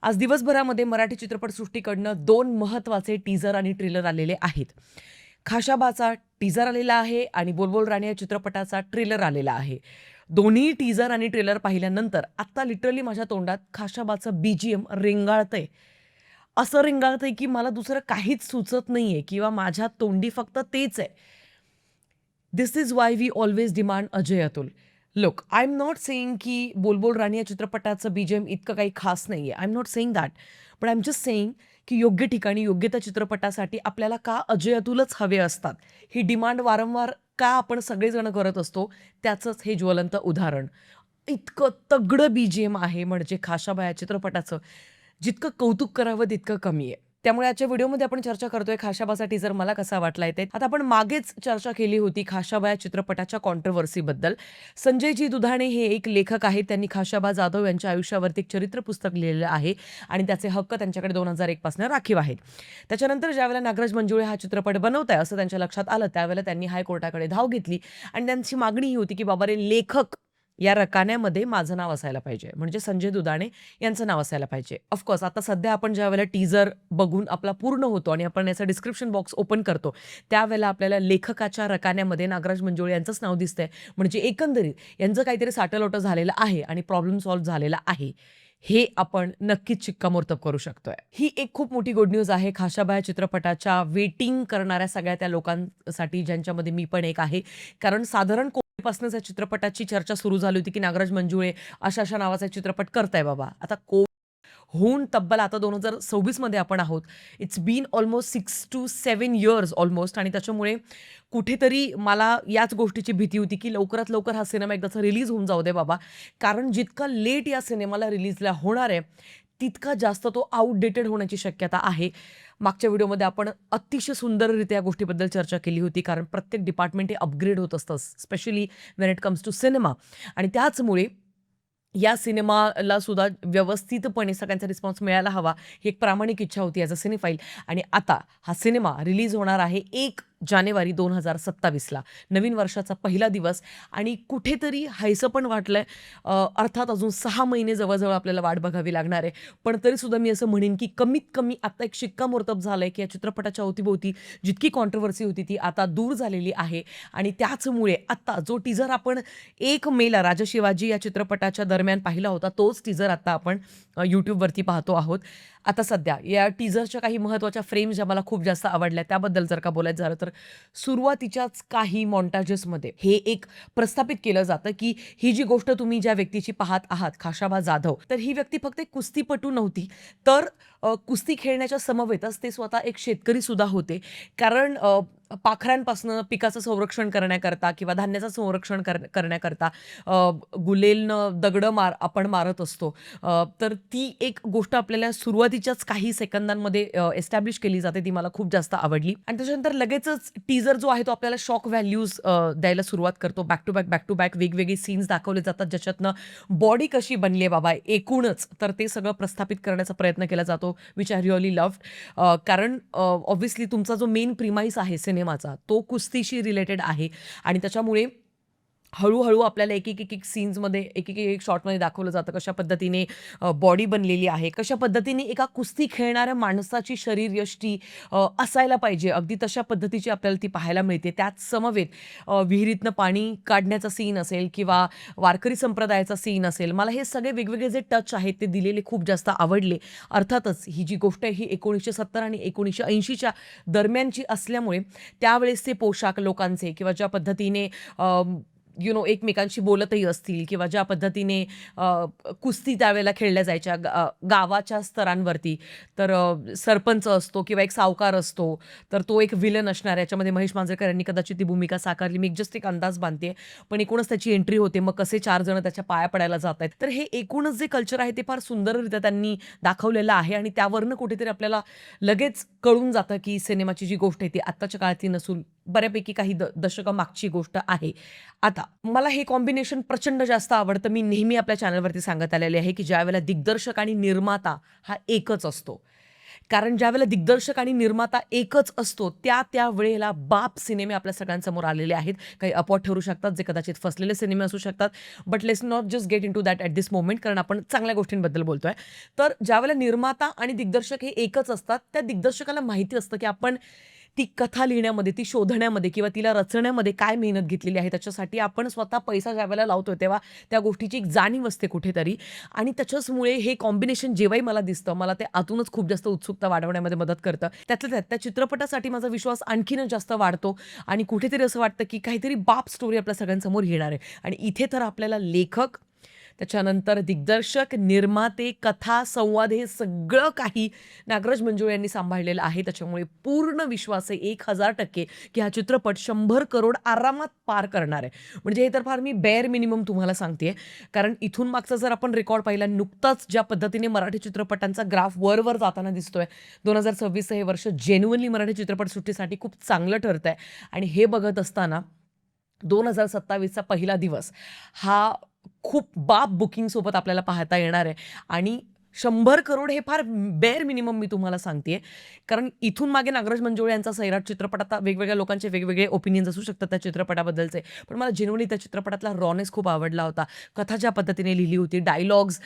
आज दिवसभरामध्ये मराठी चित्रपटसृष्टीकडनं 2 महत्त्वाचे टीझर आणि ट्रेलर आलेले आहेत. खाशाबाचा टीझर आलेला आहे आणि बोल राणी या चित्रपटाचा ट्रेलर आलेला आहे. दोन्ही टीझर आणि ट्रेलर पाहिल्यानंतर आत्ता लिटरली माझ्या तोंडात खाशाबाचं बीजीएम रेंगाळतंय. असं रेंगाळतंय की मला दुसरं काहीच सुचत नाहीये किंवा माझ्या तोंडी फक्त तेच आहे. This is why we always demand Ajay Atul. Look, I am not saying की बोल राणी या चित्रपटाचं बीजीएम इतकं काही खास नाहीये. I am not saying that. But I am just saying की योग्य ठिकाणी योग्य त्या चित्रपटासाठी आपल्याला का अजय अतुलच हवे असतात? ही डिमांड वारंवार का आपण सगळेजण करत असतो? त्याचंच हे ज्वलंत उदाहरण. इतकं तगडं बीजीएम आहे म्हणजे खाशाबा या चित्रपटाचं, जितकं कौतुक करावं तितकं कमी आहे. त्यामुळे आजच्या व्हिडिओमध्ये आपण चर्चा करतोय खाशाबाचा टीझर मला कसा वाटलाय ते. आता आपण मागेच चर्चा केली होती खाशाबा या चित्रपटाच्या कॉन्ट्रोव्हर्सीबद्दल. संजयजी दुधाणे हे एक लेखक आहेत. त्यांनी खाशाबा जाधव यांच्या आयुष्यावरती एक चरित्र पुस्तक लिहिलेलं आहे आणि त्याचे हक्क त्यांच्याकडे 2001 पासून राखीव आहेत. त्याच्यानंतर ज्यावेळेला नागराज मंजुळे हा चित्रपट बनवताय असं त्यांच्या लक्षात आलं, त्यावेळेला त्यांनी हायकोर्टाकडे धाव घेतली आणि त्यांची मागणी ही होती की बाबा रे, लेखक या रकान्यामध्ये माझं नाव असायला पाहिजे, म्हणजे संजय दुधाणे यांचं नाव असायला पाहिजे. ऑफकोर्स आता सध्या आपण ज्यावेळेला टीझर बघून आपला पूर्ण होतो आणि आपण याचा डिस्क्रिप्शन बॉक्स ओपन करतो, त्यावेळेला आपल्याला लेखकाच्या रकान्यामध्ये नागराज मंजुळे यांचंच नाव दिसतंय. म्हणजे एकंदरीत यांचं काहीतरी साटलोटं झालेलं आहे आणि प्रॉब्लेम सॉल्व्ह झालेला आहे. हे आपण नक्कीच शिक्कामोर्तब करू शकतोय. ही एक खूप मोठी गुड न्यूज आहे खाशाबा या चित्रपटाच्या वेटिंग करणाऱ्या सगळ्या त्या लोकांसाठी, ज्यांच्यामध्ये मी पण एक आहे. कारण साधारण पासूनच या चित्रपटाची चर्चा सुरू झाली होती की नागराज मंजुळे अशा नावाचा चित्रपट करताय बाबा. आता होऊन तब्बल आता 2026 मध्ये आपण आहोत. It's been almost 6 to 7 years almost. आणि त्याच्यामुळे कुठेतरी मला याच गोष्टीची भीती होती की लवकरात लवकर हा सिनेमा एकदाचा रिलीज होऊन जाऊ दे बाबा. कारण जितका लेट या सिनेमाला रिलीजला होणार आहे, तितका जास्त तो आउटडेटेड होण्याची शक्यता आहे. मागच्या व्हिडिओमध्ये आपण अतिशय सुंदररित्या या गोष्टीबद्दल चर्चा केली होती. कारण प्रत्येक डिपार्टमेंट हे अपग्रेड होत असतं, specially when it comes to cinema. आणि त्याचमुळे या सिनेमाला सुद्धा व्यवस्थितपणे सगळ्यांचा रिस्पॉन्स मिळायला हवा, ही एक प्रामाणिक इच्छा होती ॲज अ सिनेफाईल. आणि आता हा सिनेमा रिलीज होणार आहे 1 जानेवारी 2027ला, नवीन वर्षाचा पहिला दिवस. आणि कुठेतरी हायसं पण वाटलंय. अर्थात अजून 6 महिने जवळ आपल्याला वाट बघावी लागणार आहे. पण तरीसुद्धा मी असं म्हणेन की कमीत कमी आता एक शिक्कामोर्तब झालं आहे की या चित्रपटाच्या अवतीभोवती जितकी कॉन्ट्रोव्हर्सी होती ती आता दूर झालेली आहे. आणि त्याचमुळे आत्ता जो टीझर आपण 1 मेला राजा शिवाजी या चित्रपटाच्या दरम्यान पाहिला होता, तोच टीझर आता आपण यूट्यूबवरती पाहतो आहोत. आता सध्या या टीझरच्या काही महत्त्वाच्या फ्रेम्स ज्या मला खूप जास्त आवडल्या, त्याबद्दल जर का बोलायचं झालं तर सुरुवातीच्याच काही मॉन्टाजेसमध्ये हे एक प्रस्थापित केलं जातं की ही जी गोष्ट तुम्ही ज्या व्यक्तीची पाहत आहात, खाशाबा जाधव, तर ही व्यक्ती फक्त एक कुस्तीपटू नव्हती, तर कुस्ती खेळण्याच्या समवेतच ते स्वतः एक शेतकरी सुद्धा होते. कारण पाखरांपासनं पिकाचं संरक्षण करण्याकरता किंवा धान्याचं संरक्षण करण्याकरता गुलेलनं दगडं आपण मारत असतो. तर ती एक गोष्ट आपल्याला सुरुवातीच्याच काही सेकंदांमध्ये एस्टॅब्लिश केली जाते. ती मला खूप जास्त आवडली. आणि त्याच्यानंतर लगेचच टीझर जो आहे तो आपल्याला शॉक व्हॅल्यूज द्यायला सुरुवात करतो. बॅक टू बॅक वेगवेगळे सीन्स दाखवले जातात, ज्याच्यातनं बॉडी कशी बनली आहे बाबा एकूणच, तर ते सगळं प्रस्थापित करण्याचा प्रयत्न केला जातो, विच आय रिअली लव्हड. कारण ऑब्व्हियसली तुमचा जो मेन प्रिमाइस आहे सिनेमाचा, तो कुस्तीशी रिलेटेड आहे. आणि त्याच्यामुळे हळू आपल्याला एक सीन्समध्ये एक शॉटमध्ये दाखवलं जातं कशा पद्धतीने बॉडी बनलेली आहे, कशा पद्धतीने एका कुस्ती खेळणाऱ्या माणसाची शरीरयष्टी असायला पाहिजे, अगदी तशा पद्धतीची आपल्याला ती पाहायला मिळते. त्याच समवेत विहिरीतनं पाणी काढण्याचा सीन असेल किंवा वारकरी संप्रदायाचा सीन असेल, मला हे सगळे वेगवेगळे जे टच आहेत ते दिलेले खूप जास्त आवडले. अर्थातच ही जी गोष्ट आहे ही 1970 आणि 1980च्या दरम्यानची असल्यामुळे त्यावेळेसचे पोशाख लोकांचे किंवा ज्या पद्धतीने एकमेकांशी बोलतही असतील किंवा ज्या पद्धतीने कुस्ती त्यावेळेला खेळल्या जायच्या गावाच्या स्तरांवरती, तर सरपंच असतो किंवा एक सावकार असतो, तर तो एक विलन असणार. याच्यामध्ये महेश मांजरेकर यांनी कदाचित ती भूमिका साकारली. मी जस्ट एक अंदाज बांधते, पण एकूणच त्याची एंट्री होते. मग कसे 4 जण त्याच्या पाया पडायला जात आहेत. तर हे एकूणच जे कल्चर आहे ते फार सुंदररित्या त्यांनी दाखवलेलं आहे. आणि त्यावरनं कुठेतरी आपल्याला लगेच कळून जातं की सिनेमाची जी गोष्ट आहे ती आत्ताच्या काळातली नसून बऱ्यापैकी काही दशकं मागची गोष्ट आहे. आता मला हे कॉम्बिनेशन प्रचंड जास्त आवडतं. मी नेहमी आपल्या चॅनलवरती सांगत आलेले आहे की ज्यावेळेला दिग्दर्शक आणि निर्माता हा एकच असतो, कारण ज्यावेळेला दिग्दर्शक आणि निर्माता एकच असतो, त्या वेळेला बाप सिनेमे आपल्या सगळ्यांसमोर आलेले आहेत. काही अपवाद ठरू शकतात, जे कदाचित फसलेले सिनेमे असू शकतात. But let's not just get into that at this moment, कारण आपण चांगल्या गोष्टींबद्दल बोलतोय. तर ज्यावेळेला निर्माता आणि दिग्दर्शक हे एकच असतात, त्या दिग्दर्शकाला माहिती असतं, की आपण ती कथा लिहिण्यामध्ये, ती शोधण्यामध्ये किंवा तिला रचण्यामध्ये काय मेहनत घेतलेली आहे. त्याच्यासाठी आपण स्वतः पैसा ज्यावेळेला लावतोय, तेव्हा त्या गोष्टीची एक जाणीव असते कुठेतरी आणि त्याच्याचमुळे हे कॉम्बिनेशन जेव्हाही मला दिसतं, मला ते आतूनच खूप जास्त उत्सुकता वाढवण्यामध्ये मदत करतं. त्यातल्या त्यात त्या चित्रपटासाठी माझा विश्वास आणखीनच जास्त वाढतो आणि कुठेतरी असं वाटतं, की काहीतरी बाप स्टोरी आपल्या सगळ्यांसमोर येणार आहे आणि इथे तर आपल्याला लेखक, त्याच्यानंतर दिग्दर्शक, निर्माते, कथा, संवाद हे सगळं काही नागराज मंजुळे यांनी सांभाळलेलं आहे. त्याच्यामुळे पूर्ण विश्वास आहे 1000% की हा चित्रपट 100 करोड आरामात पार करणार आहे. म्हणजे हे तर फार मी बेअर मिनिमम तुम्हाला सांगतेय. कारण इथून मागचा जर आपण रेकॉर्ड पाहिला, नुकताच ज्या पद्धतीने मराठी चित्रपटांचा ग्राफ वर जाताना दिसतोय, 2026 हे वर्ष जेन्युइनली मराठी चित्रपटसृष्टीसाठी खूप चांगलं ठरतंय आणि हे बघत असताना 2027चा पहिला दिवस हा खूप बाप बुकिंगसोबत आपल्याला पाहता येणार आहे आणि 100 करोड हे फार बेअर मिनिमम मी तुम्हाला सांगतेय. कारण इथून मागे नागराज मंजुळे यांचा सैराट चित्रपट, आता वेगवेगळ्या लोकांचे वेगवेगळे ओपिनियन्स असू शकतात त्या चित्रपटाबद्दलचे. पण मला जेन्युइनली त्या चित्रपटातला रॉनेस खूप आवडला होता. कथा ज्या पद्धतीने लिहिली होती, डायलॉग्स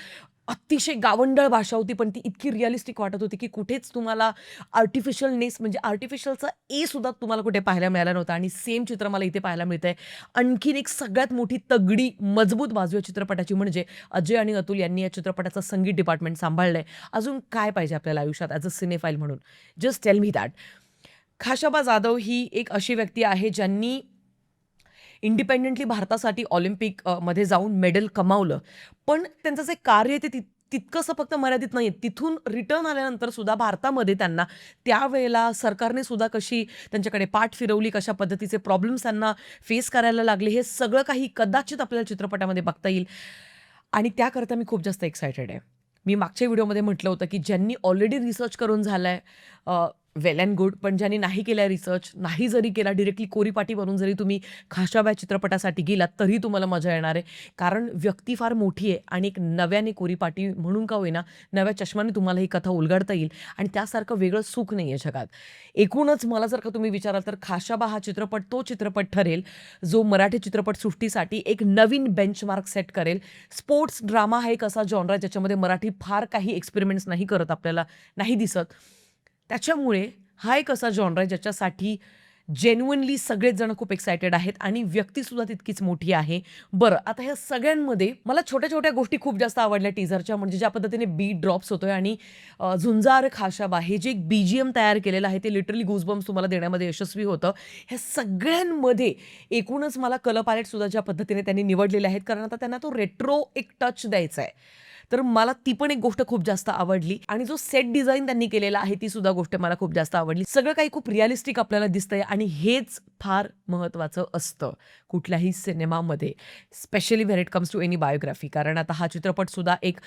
अतिशय गावंढळ भाषा होती, पण ती इतकी रिअलिस्टिक वाटत होती, की कुठेच तुम्हाला आर्टिफिशियलनेस म्हणजे आर्टिफिशियलचा सुद्धा तुम्हाला कुठे पाहायला मिळाला नव्हता आणि सेम चित्र मला इथे पाहायला मिळतंय. आणखीन एक सगळ्यात मोठी तगडी, मजबूत बाजू या चित्रपटाची म्हणजे अजय आणि अतुल यांनी या चित्रपटाचं संगीत डिपार्टमेंट सांभाळलंय. अजून काय पाहिजे आपल्याला आयुष्यात ॲज अ सिनेफाईल म्हणून? Just tell me that. Khashaba Jadhav ही एक अशी व्यक्ती आहे ज्यांनी इंडिपेंडेंटली भारतासाठी मध्ये जाऊन मेडल कमावलं. पण त्यांचं जे कार्य आहे ते तितकंसं फक्त मर्यादित नाहीये. तिथून रिटर्न आल्यानंतर सुद्धा भारतामध्ये त्यांना त्यावेळेला सरकारने सुद्धा कशी त्यांच्याकडे पाठ फिरवली, कशा पद्धतीचे प्रॉब्लेम्स त्यांना फेस करायला लागले, हे सगळं काही कदाचित आपल्याला चित्रपटामध्ये बघता येईल आणि त्याकरता मी खूप जास्त एक्सायटेड आहे. मी मागच्या व्हिडिओमध्ये म्हटलं होतं, की ज्यांनी ऑलरेडी रिसर्च करून झालाय वेल एंड गुड. पण ज्यांनी नाही केला रिसर्च, नाही जरी केला, डायरेक्टली कोरीपाटी बनून जरी तुम्ही खाशाबा चित्रपटासाठी गेलात, तरी तुम्हाला मजा येणार आहे. कारण व्यक्ती फार मोठी आहे आणि एक नव्याने कोरीपाटी म्हणून का होईना, नव्या चष्म्याने तुम्हाला ही कथा उलगडता येईल आणि त्यासारखं वेगळं सुख नाही आहे जगात. एकूणच मला जर का तुम्ही विचाराल, तर खाशाबा हा चित्रपट तो चित्रपट ठरेल, जो मराठी चित्रपटसृष्टीसाठी एक नवीन बेंचमार्क सेट करेल. स्पोर्ट्स ड्रामा हा एक असा जॉनरा ज्याच्यामध्ये मराठी फार काही एक्सपेरिमेंट्स नाही करत, आपल्याला नाही दिसत. त्याच्यामुळे हा एक असा जॉनरा आहे ज्याच्यासाठी जेन्युइनली सगळेच जण खूप एक्सायटेड आहेत आणि व्यक्तीसुद्धा तितकीच मोठी आहे. बरं, आता ह्या सगळ्यांमध्ये मला छोट्या-छोट्या गोष्टी खूप जास्त आवडल्या टीझरच्या. म्हणजे ज्या पद्धतीने बीट ड्रॉप्स होतोय आणि झुंजार खाशाबा हे जे एक बीजीएम तयार केलेलं आहे, ते लिटरली गूजबम्प्स तुम्हाला देण्यामध्ये यशस्वी होतं. ह्या सगळ्यांमध्ये एकूणच मला कलर पॅलेटसुद्धा ज्या पद्धतीने त्यांनी निवडलेले आहेत, कारण आता त्यांना तो रेट्रो एक टच द्यायचा आहे. तर मला ती पण एक गोष्ट खूप जास्त आवडली आणि जो सेट डिझाइन त्यांनी केलेला आहे, ती सुद्धा गोष्ट मला खूप जास्त आवडली. सगळं काही खूप रिअलिस्टिक आपल्याला दिसतंय आणि हेच फार महत्त्वाचं असतं कुठल्याही सिनेमामध्ये, specially when it comes to any biography. कारण आता हा चित्रपटसुद्धा एक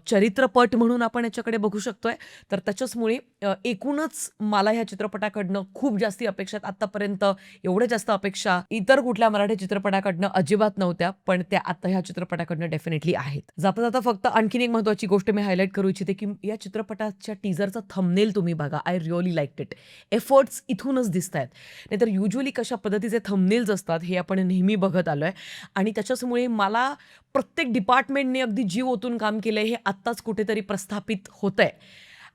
चरित्रपट म्हणून आपण याच्याकडे बघू शकतोय. तर त्याच्याचमुळे एकूणच मला ह्या चित्रपटाकडनं खूप जास्ती अपेक्षा आहेत. आत्तापर्यंत एवढ्या जास्त अपेक्षा इतर कुठल्या मराठी चित्रपटाकडनं अजिबात नव्हत्या, पण त्या आता ह्या चित्रपटाकडनं डेफिनेटली आहेत. जाता-जाता फक्त आणखीन एक महत्त्वाची गोष्ट मी हायलाइट करू इच्छिते, की या चित्रपटाच्या टीझरचा थंबनेल तुम्ही बघा. I really liked it. Efforts इथूनच दिसतायत. नाहीतर युजुअली कशा पद्धतीचे थंबनेल्स असतात हे आपण नेहमी बघत आलोय आणि त्याच्याचमुळे मला प्रत्येक डिपार्टमेंटने अगदी जीव ओतून काम केलंय हे आत्ताच कुठेतरी प्रस्थापित होतंय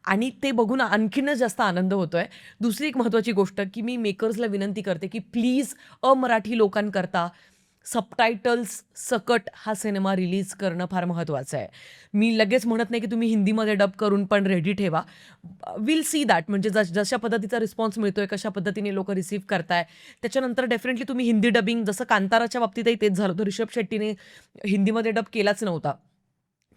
आणि ते बघून आणखीनच जास्त आनंद होतोय. दुसरी एक महत्त्वाची गोष्ट, की मी मेकर्सला विनंती करते, की प्लीज अमराठी लोकांकरता सबटायटल्स सकट हा सिनेमा रिलीज करणं फार महत्त्वाचं आहे. मी लगेच म्हणत नाही, की तुम्ही हिंदीमध्ये डब करून पण रेडी ठेवा. विल सी दॅट, म्हणजे जशा पद्धतीचा रिस्पॉन्स मिळतोय, कशा पद्धतीने लोकं रिसीव्ह करताय, त्याच्यानंतर डेफिनेटली तुम्ही हिंदी डबिंग, जसं कांताराच्या बाबतीतही तेच झालं होतं. ऋषभ शेट्टीने हिंदीमध्ये डब केलाच नव्हता.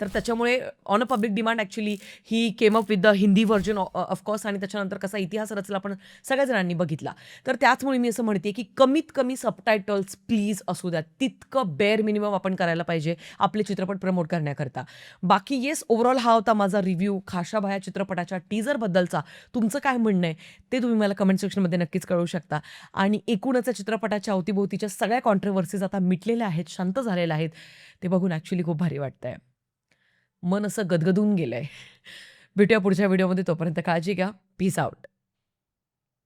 तर त्याच्यामुळे on a public demand actually he came up with the Hindi version of course आणि त्याच्यानंतर कसा इतिहास रचला आपण सगळ्या जणांनी बघितला. तर त्याचमुळे मी असं म्हणते, की कमीत कमी सबटायटल्स प्लीज असू द्या. तितकं बेअर मिनिमम आपण करायला पाहिजे आपले चित्रपट प्रमोट करण्याकरता. बाकी येस, ओव्हरऑल हा होता माझा रिव्ह्यू खाशाबा या चित्रपटाच्या टीझरबद्दलचा. तुमचं काय म्हणणं आहे ते तुम्ही मला कमेंट सेक्शनमध्ये नक्कीच कळवू शकता आणि एकूणच या चित्रपटाच्या अवतीभोवतीच्या सगळ्या कॉन्ट्रोव्हर्सीज आता मिटलेल्या आहेत, शांत झालेल्या आहेत. ते बघून ॲक्चुअली खूप भारी वाटतंय. मन असं गदगदून गेलंय. भेटूया पुढच्या व्हिडिओमध्ये. तोपर्यंत काळजी घ्या. Peace out.